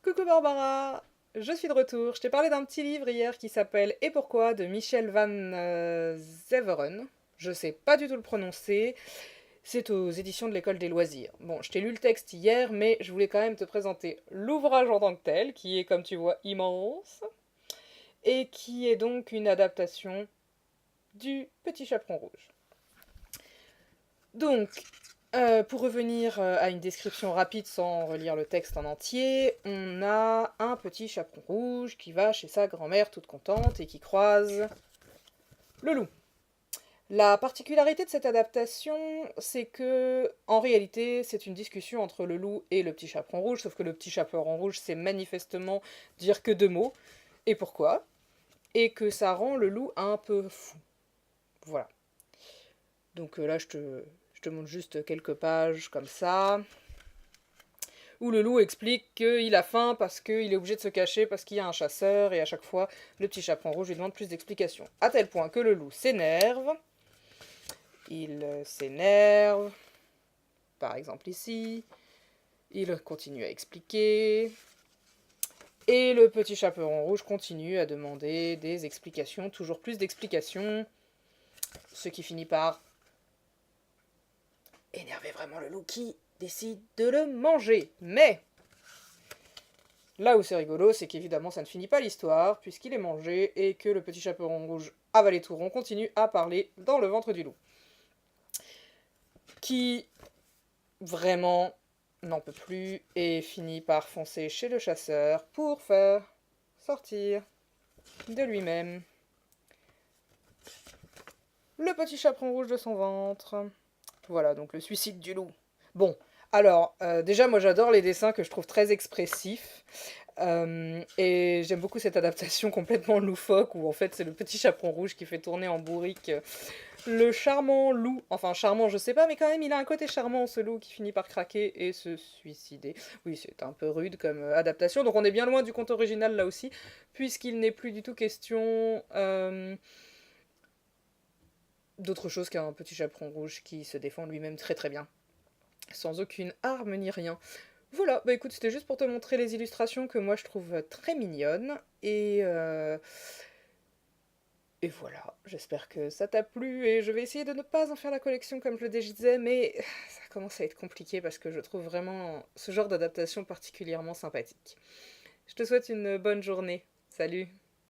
Coucou Barbara, je suis de retour. Je t'ai parlé d'un petit livre hier qui s'appelle Et pourquoi de Michel Van Zeveren. Je sais pas du tout le prononcer. C'est aux éditions de l'École des loisirs. Bon, je t'ai lu le texte hier, mais je voulais quand même te présenter l'ouvrage en tant que tel, qui est, comme tu vois, immense, et qui est donc une adaptation du Petit Chaperon Rouge. Donc, pour revenir à une description rapide sans relire le texte en entier, on a un petit chaperon rouge qui va chez sa grand-mère toute contente et qui croise le loup. La particularité de cette adaptation, c'est que, en réalité, c'est une discussion entre le loup et le petit chaperon rouge, sauf que le petit chaperon rouge sait manifestement dire que deux mots, et pourquoi, et que ça rend le loup un peu fou. Voilà. Donc là, je te montre juste quelques pages comme ça, où le loup explique qu'il a faim parce qu'il est obligé de se cacher parce qu'il y a un chasseur, et à chaque fois, le petit chaperon rouge lui demande plus d'explications. À tel point que le loup s'énerve, il s'énerve, par exemple ici, il continue à expliquer, et le petit chaperon rouge continue à demander des explications, toujours plus d'explications, ce qui finit par énerver vraiment le loup qui décide de le manger. Mais là où c'est rigolo, c'est qu'évidemment ça ne finit pas l'histoire, puisqu'il est mangé et que le petit chaperon rouge avalé tout rond continue à parler dans le ventre du loup. Qui vraiment n'en peut plus et finit par foncer chez le chasseur pour faire sortir de lui-même le petit chaperon rouge de son ventre. Voilà, donc le suicide du loup. Bon, alors, déjà moi j'adore les dessins que je trouve très expressifs. Et j'aime beaucoup cette adaptation complètement loufoque où en fait c'est le petit chaperon rouge qui fait tourner en bourrique le charmant loup. Enfin charmant je sais pas mais quand même il a un côté charmant ce loup qui finit par craquer et se suicider. Oui c'est un peu rude comme adaptation donc on est bien loin du conte original là aussi puisqu'il n'est plus du tout question d'autre chose qu'un petit chaperon rouge qui se défend lui-même très très bien. Sans aucune arme ni rien. Voilà, bah écoute, c'était juste pour te montrer les illustrations que moi je trouve très mignonnes. Et voilà, j'espère que ça t'a plu et je vais essayer de ne pas en faire la collection comme je le disais, mais ça commence à être compliqué parce que je trouve vraiment ce genre d'adaptation particulièrement sympathique. Je te souhaite une bonne journée. Salut!